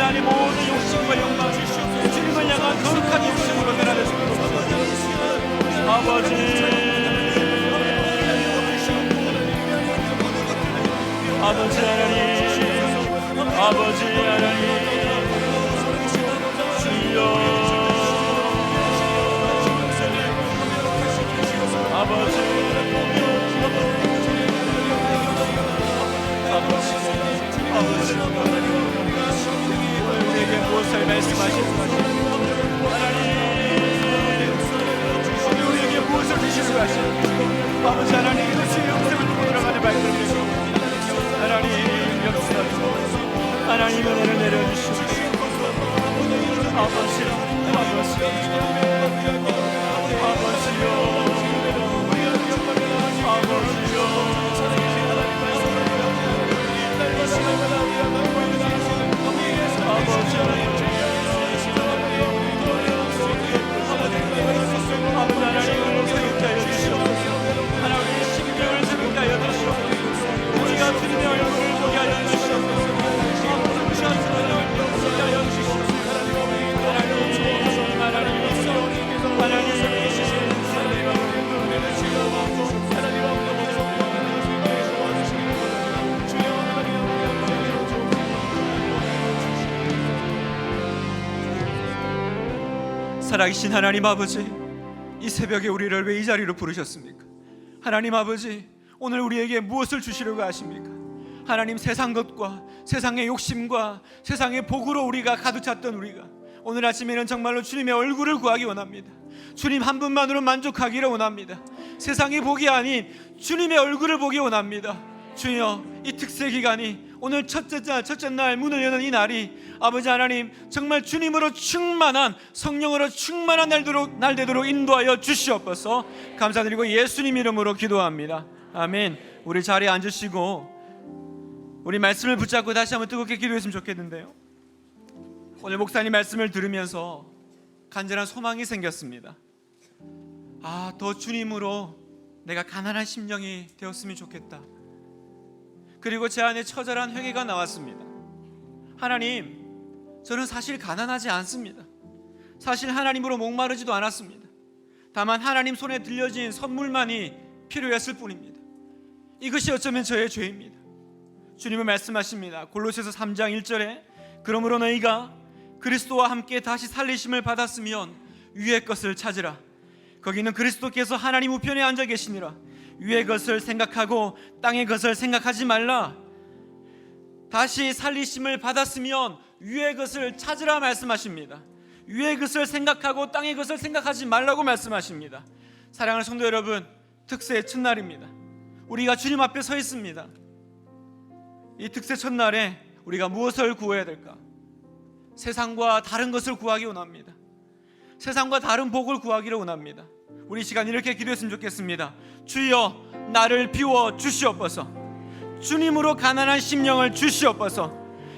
안에 모든 욕심과 욕망 주님을 향한 거룩한 욕심으로 변화되시옵소서. 아버지 하나님, 아버지 하나님, 주여 아버지 우리에게 무엇을 말씀하시는 하나님, 우리에게 무엇을 주시는 것이 아버지 하나님, 주의 영생을 두고 들어가는 발걸음이고 하나님 역사하시고 하나님 은혜를 내려주시옵소서. 아버지 아버지요 살아계신 하나님 아버지, 이 새벽에 우리를 왜 이 자리로 부르셨습니까? 하나님 아버지, 오늘 우리에게 무엇을 주시려고 하십니까? 하나님, 세상 것과 세상의 욕심과 세상의 복으로 우리가 가득 찼던 우리가 오늘 아침에는 정말로 주님의 얼굴을 구하기 원합니다. 주님 한 분만으로 만족하기를 원합니다. 세상의 복이 아닌 주님의 얼굴을 보기 원합니다. 주여, 이 특세 기간이 오늘 첫째 날 문을 여는 이 날이 아버지 하나님 정말 주님으로 충만한, 성령으로 충만한 날 되도록 인도하여 주시옵소서. 감사드리고 예수님 이름으로 기도합니다. 아멘. 우리 자리에 앉으시고 우리 말씀을 붙잡고 다시 한번 뜨겁게 기도했으면 좋겠는데요, 오늘 목사님 말씀을 들으면서 간절한 소망이 생겼습니다. 더 주님으로 내가 가난한 심령이 되었으면 좋겠다. 그리고 제 안에 처절한 회개가 나왔습니다. 하나님, 저는 사실 가난하지 않습니다. 사실 하나님으로 목마르지도 않았습니다. 다만 하나님 손에 들려진 선물만이 필요했을 뿐입니다. 이것이 어쩌면 저의 죄입니다. 주님은 말씀하십니다. 골로새서 3장 1절에 그러므로 너희가 그리스도와 함께 다시 살리심을 받았으면 위의 것을 찾으라. 거기는 그리스도께서 하나님 우편에 앉아 계시니라. 위의 것을 생각하고 땅의 것을 생각하지 말라. 다시 살리심을 받았으면 위의 것을 찾으라 말씀하십니다. 위의 것을 생각하고 땅의 것을 생각하지 말라고 말씀하십니다. 사랑하는 성도 여러분, 특세 첫날입니다. 우리가 주님 앞에 서 있습니다. 이 특세 첫날에 우리가 무엇을 구해야 될까? 세상과 다른 것을 구하기 원합니다. 세상과 다른 복을 구하기를 원합니다. 우리 시간 이렇게 기도했으면 좋겠습니다. 주여, 나를 비워 주시옵소서. 주님으로 가난한 심령을 주시옵소서.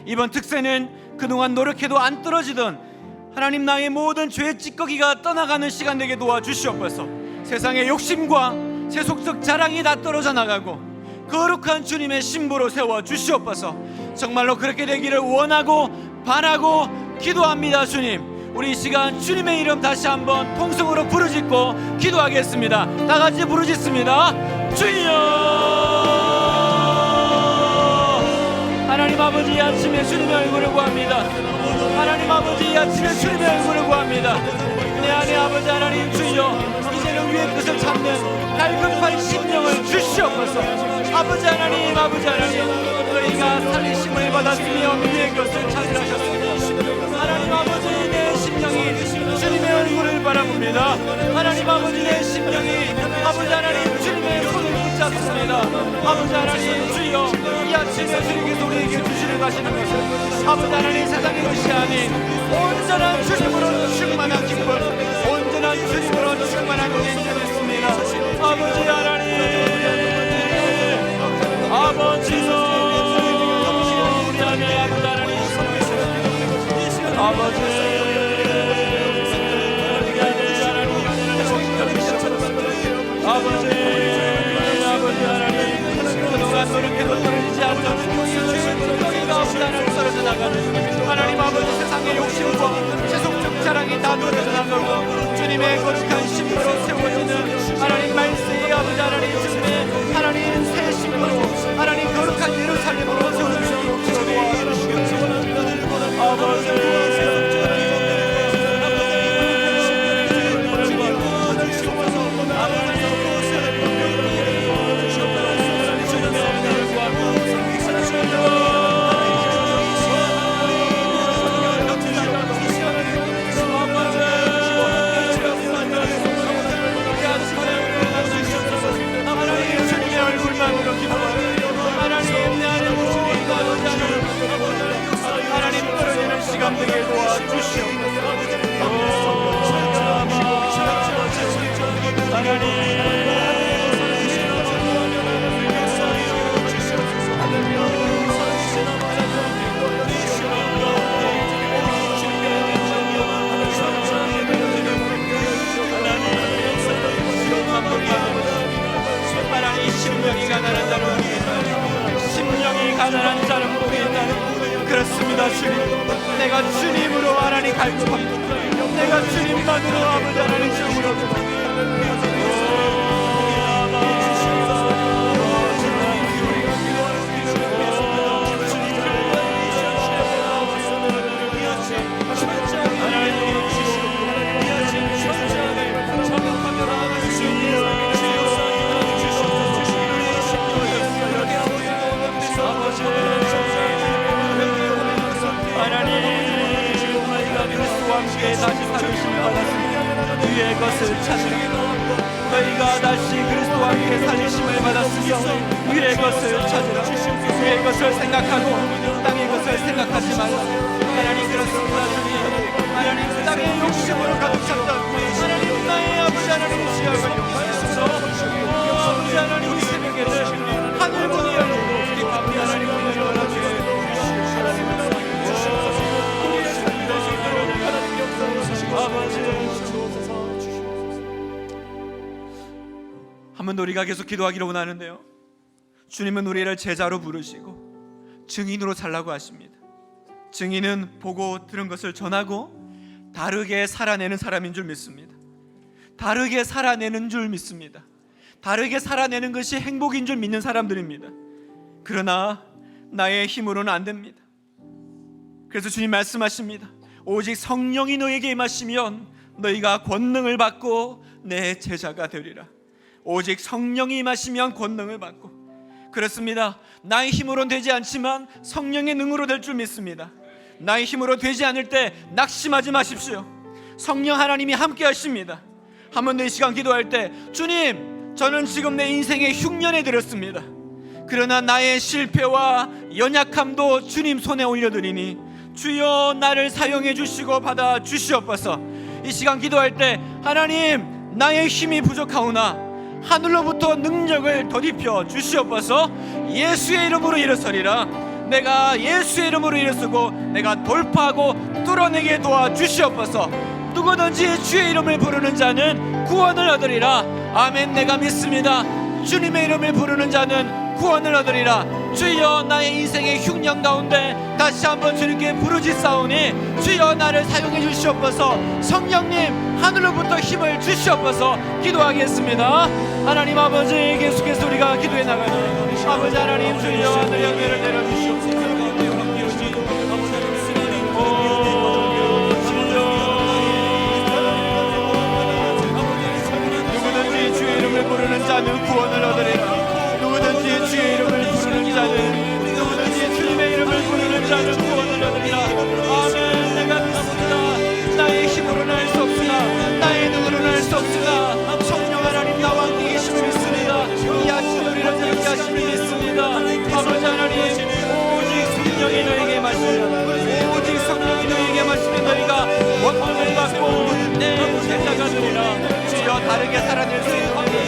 이번 특세는 그동안 노력해도 안 떨어지던 하나님, 나의 모든 죄의 찌꺼기가 떠나가는 시간 되게 도와주시옵소서. 세상의 욕심과 세속적 자랑이 다 떨어져 나가고 거룩한 주님의 신부로 세워 주시옵소서. 정말로 그렇게 되기를 원하고 바라고 기도합니다. 주님, 우리 이 시간 주님의 이름 다시 한번 통성으로 부르짖고 기도하겠습니다. 다 같이 부르짖습니다. 주여! 하나님 아버지, 이 아침에 주님의 얼굴을 구합니다. 하나님 아버지, 이 아침에 주님의 얼굴을 구합니다. 내 안에 아버지 하나님, 주여, 이제는 위의 것을 찾는 갈급한 심령을 주시옵소서. 아버지 하나님, 아버지 하나님, 너희가 살리심을 받았으며 위의 것을 찾으라셨습니다. 하나님 아버지, 내 심령이 주님의 얼굴을 바라봅니다. 하나님 아버지, 내 심령이 아버지 하나님 주님의 손을 붙잡습니다. 아버지 하나님, 주여, 이 아침에 주님께서 우리에게 주시는 가시는 것은 아버지 하나님 세상의 것이 아닌 온전한 주님으로 충만한 기쁨, 온전한 주님으로 충만한 것이 되겠습니다. 아버지 하나님, 아버지요, 우리 안에 아버지 하나님 아버지, 우리 안에 하나님 아버지 하나님, 그동안 노력해도 떨어지지 않는 이 찌꺼기가 아버지 하나님 떨어져 나가는 하나님 아버지 하나님 다 떨어져 나가고 주님의 거룩한 신부로 세워지는 하나님 말씀의 아버지 하나님 주님의 하나님 새 신부로 하나님 거룩한 예루살렘으로 세워주시옵소서. 시간되게 도와주시옵소서. 하나님 심령이 가난한 자는 복이 있나니 심령이 가난한 자는 복이 있나니 그렇습니다. 주님 내가 주님으로 하나님 갈급합니다. 내가 주님만으로 아버지 하나님 주님으로 함께 다시 살으심을 받았으며 위의 것을 찾으라. 너희가 다시 그리스도와 함께 살리심을 받았으며 위의 것을 찾으라. 위의 것을 생각하고 땅의 것을 생각하지 말라. 하나님 그렇습니다. 주님 하나님 땅의 욕심으로 가득 찼다. 하나님 나의 아버지 하나님 지역을 용서하소서. 아버지 하나님 우리 새벽에는 하늘 문이 열리고 아버지 하나님 문을 열어주시옵소서. 한 번 더 우리가 계속 기도하기를 원하는데요, 주님은 우리를 제자로 부르시고 증인으로 살라고 하십니다. 증인은 보고 들은 것을 전하고 다르게 살아내는 사람인 줄 믿습니다. 다르게 살아내는 줄 믿습니다. 다르게 살아내는 것이 행복인 줄 믿는 사람들입니다. 그러나 나의 힘으로는 안 됩니다. 그래서 주님 말씀하십니다. 오직 성령이 너에게 임하시면 너희가 권능을 받고 내 제자가 되리라. 오직 성령이 임하시면 권능을 받고, 그렇습니다. 나의 힘으로는 되지 않지만 성령의 능으로 될 줄 믿습니다. 나의 힘으로 되지 않을 때 낙심하지 마십시오. 성령 하나님이 함께 하십니다. 한 번 더 이 시간 기도할 때, 주님 저는 지금 내 인생의 흉년에 들었습니다. 그러나 나의 실패와 연약함도 주님 손에 올려드리니 주여 나를 사용해 주시고 받아 주시옵소서. 이 시간 기도할 때, 하나님 나의 힘이 부족하오나 하늘로부터 능력을 덧입혀 주시옵소서. 예수의 이름으로 일어서리라. 내가 예수의 이름으로 일어서고 내가 돌파하고 뚫어내게 도와주시옵소서. 누구든지 주의 이름을 부르는 자는 구원을 얻으리라. 아멘. 내가 믿습니다. 주님의 이름을 부르는 자는 구원을 얻으리라. 주여 나의 인생의 흉년 가운데 다시 한번 주님께 부르짖사오니 주여 나를 사용해 주시옵소서. 성령님 하늘로부터 힘을 주시옵소서. 기도하겠습니다. 하나님 아버지, 계속해서 우리가 기도해 나가니 아버지 하나님 주여 하늘 열매를 내려주시옵소서. 누구든지 주의 이름을 부르는 자는 구원을 얻으리라. 누구든지 주의 이름을 부르는 자는, 누구든지 주님의 이름을 부르는 자는 구원을 얻으리라. 아멘. 내가 믿습니다. 나의 힘으로는 할 수 없으나 나의 눈으로는 할 수 없으나 성령 하나님 나와 함께 계심을 믿습니다. 이 아침 우리를 이렇게 하심을 믿습니다. 아버지 하나님, 오직 성령이 너에게 마시면, 오직 성령이 너에게 마시면 너희가 원망을 받고 내 제자가 되리라. 주여 다르게 살아낼 수 있는 하나님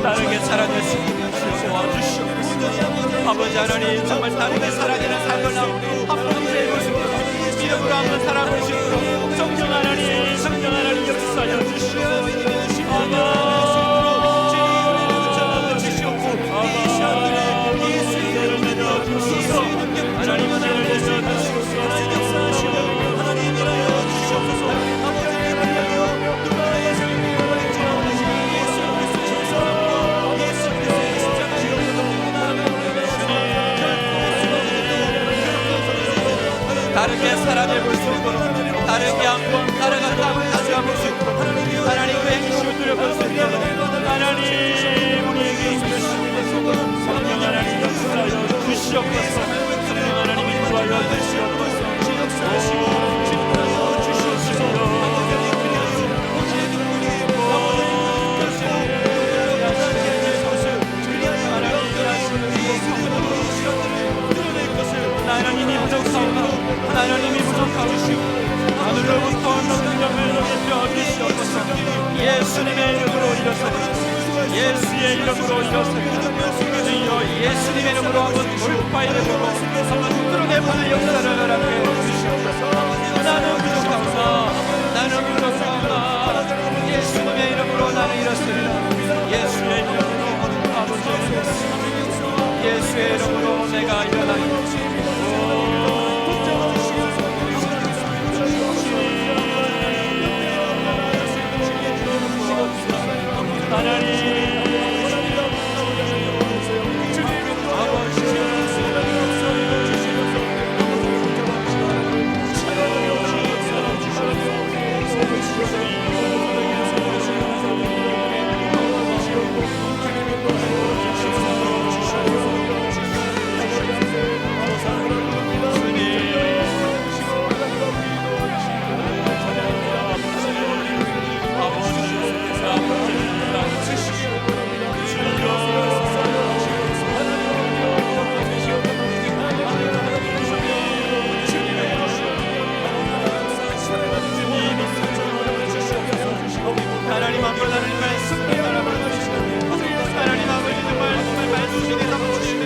다르게 살아낼 수 있는 주여 도와주시옵소서. 아버지 하나님 정말 다르게 살아내는 삶을 한번 해보시옵소서. 믿음으로 한번 살아보시옵소서. 성령 하나님, 성령 하나님 역사하여 주시옵소서. 아멘. 예수의 이름으로 일어섭니다. 주여 예수님의 이름으로 한번 돌파의 이름으로 한번 뚫어내보는 역사를 허락해 주시옵소서. 나는 부족하구나, 나는 부족하구나. 예수님의 이름으로 나는 일어섭니다. 예수의 이름으로 아버지, 예수의 이름으로 내가 일어나겠습니다. 하나님 앞으로 하나님 말씀을 바라보시고 하나님 아버지 정말 말씀이 담아주시는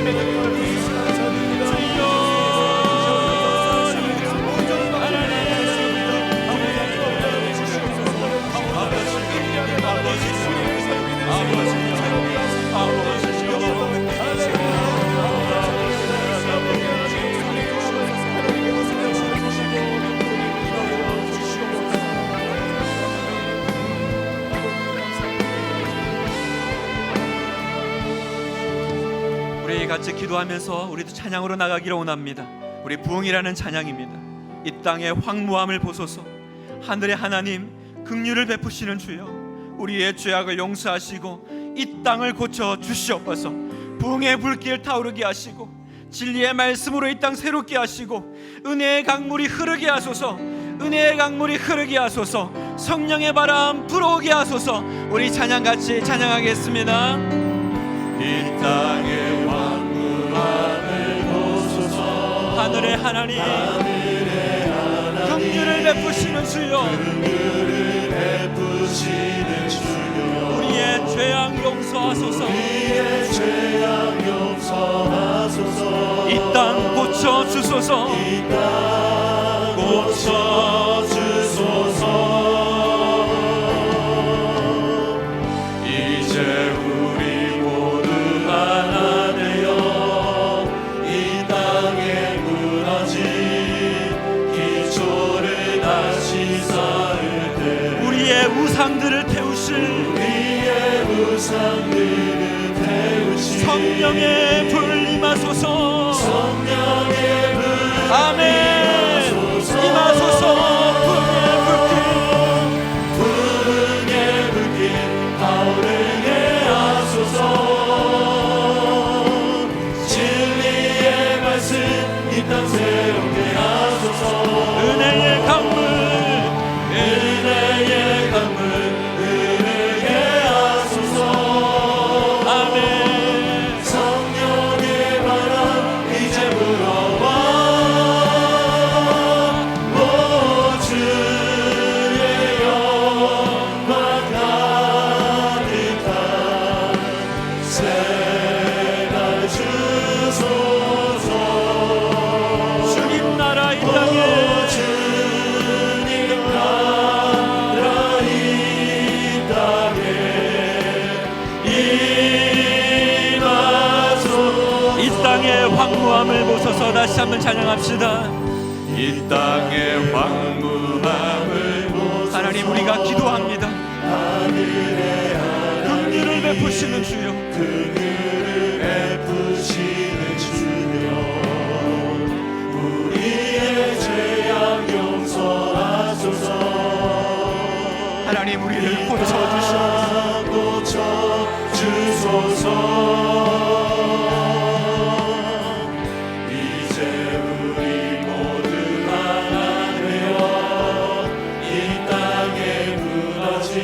우리 같이 기도하면서 우리도 찬양으로 나가기를 원합니다. 우리 부흥이라는 찬양입니다. 이 땅의 황무함을 보소서. 하늘의 하나님 긍휼을 베푸시는 주여, 우리의 죄악을 용서하시고 이 땅을 고쳐 주시옵소서. 부흥의 불길 타오르게 하시고 진리의 말씀으로 이 땅 새롭게 하시고 은혜의 강물이 흐르게 하소서. 은혜의 강물이 흐르게 하소서. 성령의 바람 불어오게 하소서. 우리 찬양같이 찬양하겠습니다. 이 땅의 황무함을 보소서. 하늘의 하나님 긍휼을 베푸시는 주여, 긍휼을 베푸시는 주여, 우리의 죄악 용서하소서. 우리의 죄악 용서하소서. 이 땅 고쳐 주소서. 이 땅 고쳐 주소서. 이제 우리 모두 하나 되어 이 땅에 무너진 기초를 다시 쌓을 때 우리의 우상들을 태우실 우리의 우상들을 태우시 성령의 불 임하소서. 성령의 불 아멘. 임하소서. 불의 불길 타오르게 하소서. 진리의 말씀 이 땅 새롭게 하소서. 은혜의 강물, 은혜의 강물 흐르게 하소서. 아멘. 성령의 바람 이제 불어와. 오 주의 영광 가득한 새날 주소서. 주님 나라 이 땅에 주님 나라 이 땅에 임하소서. 이 땅의 황무함을 보소서. 다시 한번 찬양합시다. 이 땅의 황무함을 보소서. 하나님 우리가 기도합니다. 긍휼을 베푸시는 주여, 긍휼을 베푸시는 주여, 우리의 죄악 용서하소서. 하나님 우리를 고쳐 주시옵소서. 고쳐 주소서. 이제 우리 모두 하나 되어 이 땅에 무너진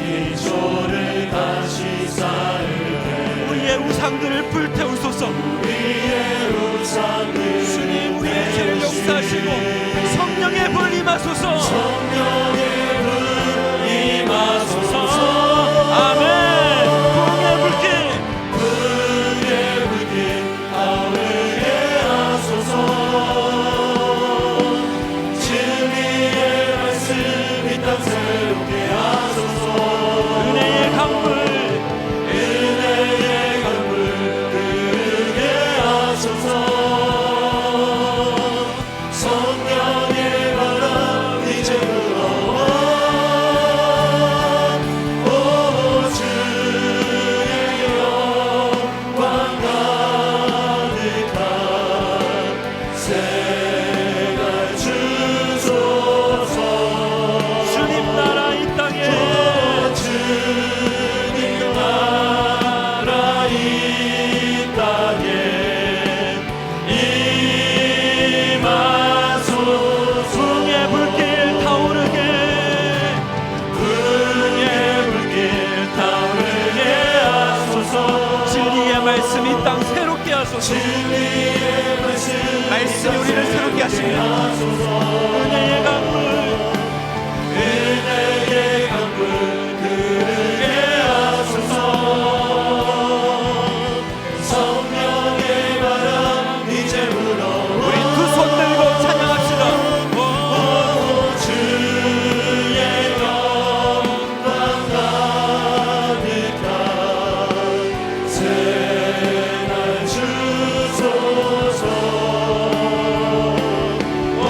기초를 다시 쌓을 때 우리의 우상들을 불태우소서. 우리의 우상을 주님 우리의 죄를 용서하시고 성령의 불 임하소서. 성령의 불 임하소서. 진리의 말씀이 우리를 새롭게 하십니다. 은혜의 강물, 은혜의 강물 흐르게 하소서. 성령의 바람 이제 불어 우리 두 손 들고 찬양합시다. 주의 영광 가득한 새날 주소서. 오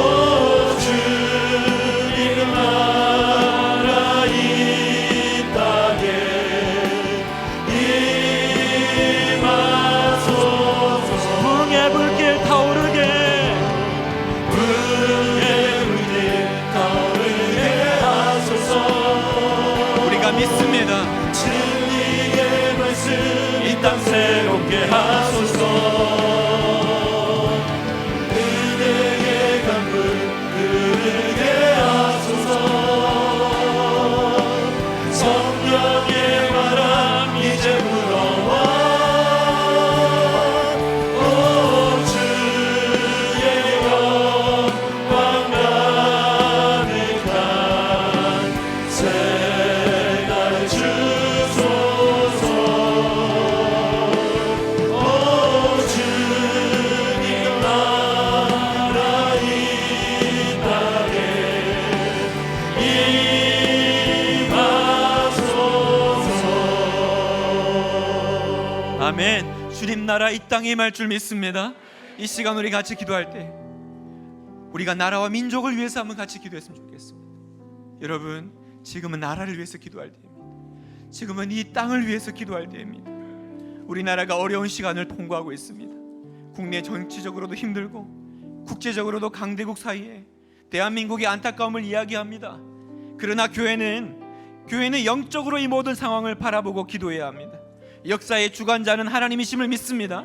주님 나라 이 땅에 임하소서. 풍의 불길 타오르게, 불의 불길 타오르게 하소서. 우리가 믿습니다. 진리의 말씀 이 땅 새롭게 하소서. 은혜의 강물 흐르게 하소서. 성령의 바람 이제 불어와 오 주의 영광 가득한 새날 주소서. 오 주님 나라 이 땅에 임하소서. 아멘. 주님 나라 이 땅에 임할 줄 믿습니다. 이 시간 우리 같이 기도할 때 우리가 나라와 민족을 위해서 한번 같이 기도했으면 좋겠습니다. 여러분, 지금은 나라를 위해서 기도할 때입니다. 지금은 이 땅을 위해서 기도할 때입니다. 우리나라가 어려운 시간을 통과하고 있습니다. 국내 정치적으로도 힘들고 국제적으로도 강대국 사이에 대한민국의 안타까움을 이야기합니다. 그러나 교회는 영적으로 이 모든 상황을 바라보고 기도해야 합니다. 역사의 주관자는 하나님이심을 믿습니다.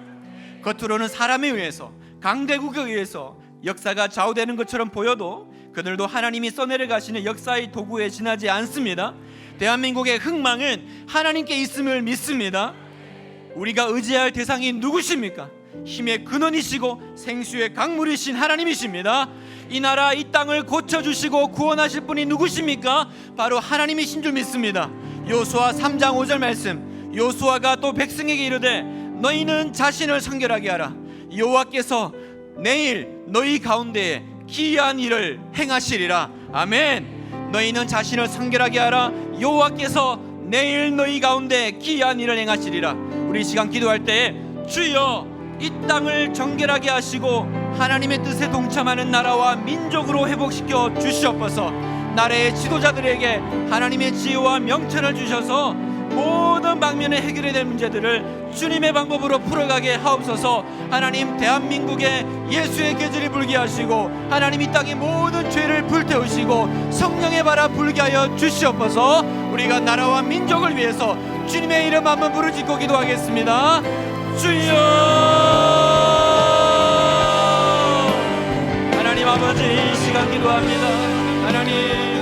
겉으로는 사람에 의해서, 강대국에 의해서 역사가 좌우되는 것처럼 보여도 그들도 하나님이 써내려 가시는 역사의 도구에 지나지 않습니다. 대한민국의 흥망은 하나님께 있음을 믿습니다. 우리가 의지할 대상이 누구십니까? 힘의 근원이시고 생수의 강물이신 하나님이십니다. 이 나라 이 땅을 고쳐주시고 구원하실 분이 누구십니까? 바로 하나님이신 줄 믿습니다. 요수아 3장 5절 말씀, 요수아가 또 백성에게 이르되 너희는 자신을 성결하게 하라. 여호와께서 내일 너희 가운데에 기이한 일을 행하시리라. 아멘. 너희는 자신을 성결하게 하라. 여호와께서 내일 너희 가운데 기이한 일을 행하시리라. 우리 시간 기도할 때에 주여 이 땅을 정결하게 하시고 하나님의 뜻에 동참하는 나라와 민족으로 회복시켜 주시옵소서. 나라의 지도자들에게 하나님의 지혜와 명철을 주셔서 모든 방면에 해결해야 될 문제들을 주님의 방법으로 풀어가게 하옵소서. 하나님, 대한민국에 예수의 계절이 불게 하시고 하나님 이 땅의 모든 죄를 불태우시고 성령의 바람 불게 하여 주시옵소서. 우리가 나라와 민족을 위해서 주님의 이름 한번 부르짖고 기도하겠습니다. 주여, 하나님 아버지, 이 시간 기도합니다. 하나님,